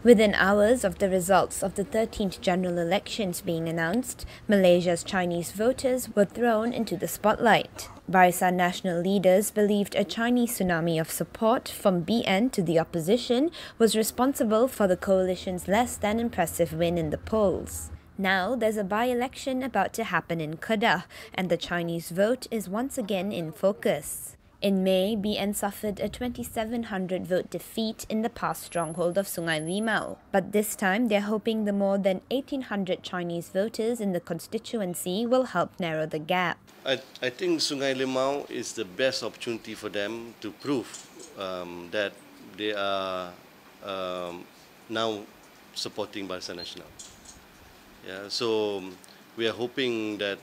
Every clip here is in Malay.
Within hours of the results of the 13th general elections being announced, Malaysia's Chinese voters were thrown into the spotlight. Barisan Nasional leaders believed a Chinese tsunami of support from BN to the opposition was responsible for the coalition's less than impressive win in the polls. Now there's a by-election about to happen in Kedah, and the Chinese vote is once again in focus. In May, BN suffered a 2,700 vote defeat in the past stronghold of Sungai Limau. But this time, they're hoping the more than 1,800 Chinese voters in the constituency will help narrow the gap. I think Sungai Limau is the best opportunity for them to prove that they are now supporting Barisan Nasional. Yeah, so we are hoping that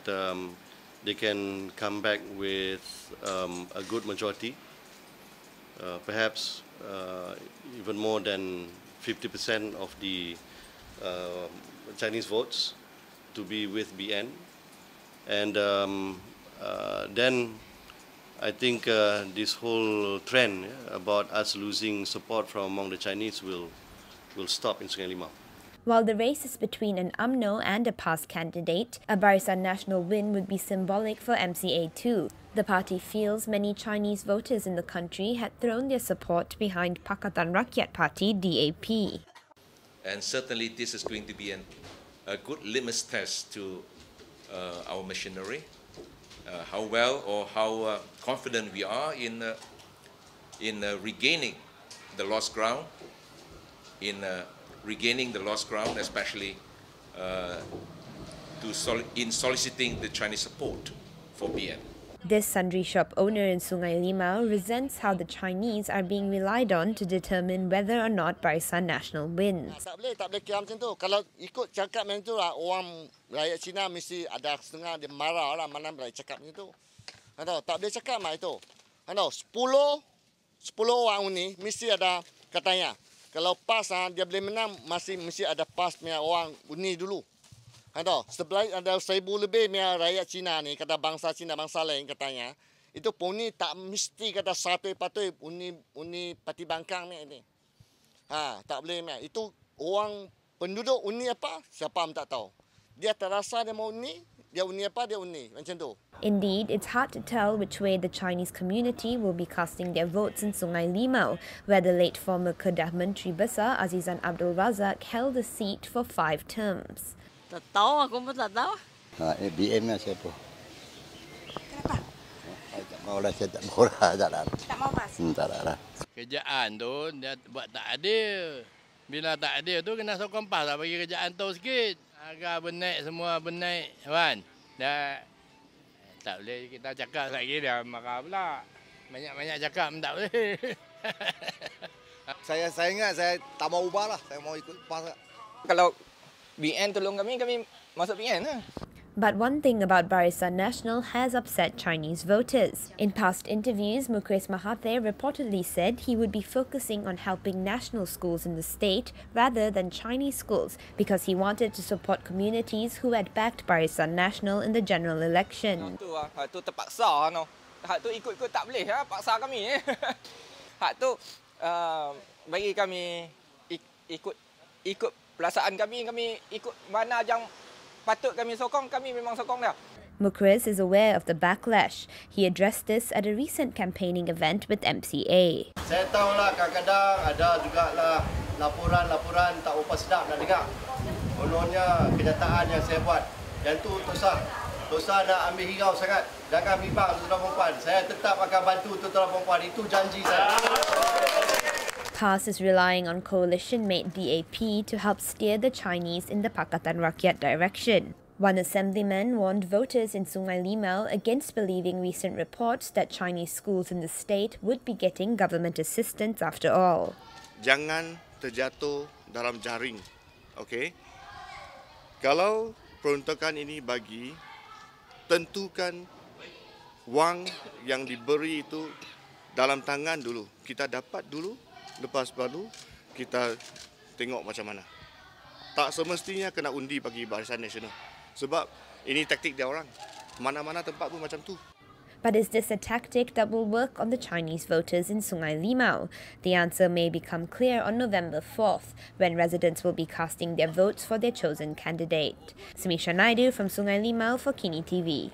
they can come back with a good majority, perhaps even more than 50% of the Chinese votes to be with BN. And then I think this whole trend about us losing support from among the Chinese will stop in Sungai Limau. While the race is between an UMNO and a PAS candidate, a Barisan Nasional win would be symbolic for MCA too. The party feels many Chinese voters in the country had thrown their support behind Pakatan Rakyat Party DAP. And certainly this is going to be a good litmus test to our machinery, how well or how confident we are in regaining the lost ground, regaining the lost ground, especially in soliciting the Chinese support for BN. This sundry shop owner in Sungai Limau resents how the Chinese are being relied on to determine whether or not Barisan Nasional wins. Tak boleh kira macam tu. Kalau ikut cakap macam tu lah, orang rakyat Cina mesti ada setengah dia marah lah mana boleh cakap macam tu. Tak boleh cakap macam itu. 10 orang ni mesti ada katanya. Kalau PAS dia boleh menang, mesti ada PAS punya orang undi dulu. Sebelah ada 1,000 lebih punya rakyat Cina ni, kata bangsa Cina, bangsa lain katanya. Itu undi tak mesti kata satu-patu undi parti bangkang ni. Tak boleh. Itu orang penduduk undi apa, siapa pun tak tahu. Dia terasa dia mau undi, dia undi apa, dia undi. Macam tu. Indeed, it's hard to tell which way the Chinese community will be casting their votes in Sungai Limau, where the late former Kedah Menteri Besar Azizan Abdul Razak held the seat for 5 terms. Tak tahu, aku pun tak tahu. BN lah siapa? Kenapa? Tak mau lah, saya tak mau lah. Tak mau PAS? Tak lah. Kerjaan tu dia buat tak adil. Bila tak adil tu kena sokong PAS lah, bagi kerjaan tu sikit. Agar benaik semua benaik kan. Dah tak boleh kita cakap lagi dia marah pula. Banyak-banyak cakap pun tak boleh. Saya ingat saya tak mau ubah lah. Saya mau ikut PAS. Kalau BN tolong kami masuk BN lah. But one thing about Barisan Nasional has upset Chinese voters. In past interviews, Mukesh Mahathir reportedly said he would be focusing on helping national schools in the state rather than Chinese schools because he wanted to support communities who had backed Barisan Nasional in the general election. Hak tu terpaksa. Hak tu ikut-ikut tak boleh. Paksa kami. Hak tu bagi kami ikut perasaan kami ikut mana yang patut kami sokong, kami memang sokong dah. Mukesh is aware of the backlash. He addressed this at a recent campaigning event with MCA. Saya tahulah kadang-kadang ada jugalah laporan tak apa sedap nak dengar. Kononnya kenyataan yang saya buat. Dan tu Tosa nak ambil hirau sangat. Jangan bimbang tuan-tuan perempuan. Saya tetap akan bantu tuan-tuan perempuan. Itu janji saya. PAS is relying on coalition-mate DAP to help steer the Chinese in the Pakatan Rakyat direction. One assemblyman warned voters in Sungai Limau against believing recent reports that Chinese schools in the state would be getting government assistance after all. Jangan terjatuh dalam jaring. Okey? Kalau peruntukan ini bagi, tentukan wang yang diberi itu dalam tangan dulu. Kita dapat dulu. Lepas baru kita tengok macam mana. Tak semestinya kena undi bagi Barisan Nasional. Sebab ini taktik dia orang. Mana-mana tempat pun macam tu. But is this a tactic that will work on the Chinese voters in Sungai Limau? The answer may become clear on November 4th, when residents will be casting their votes for their chosen candidate. Samisha Naidu from Sungai Limau for Kini TV.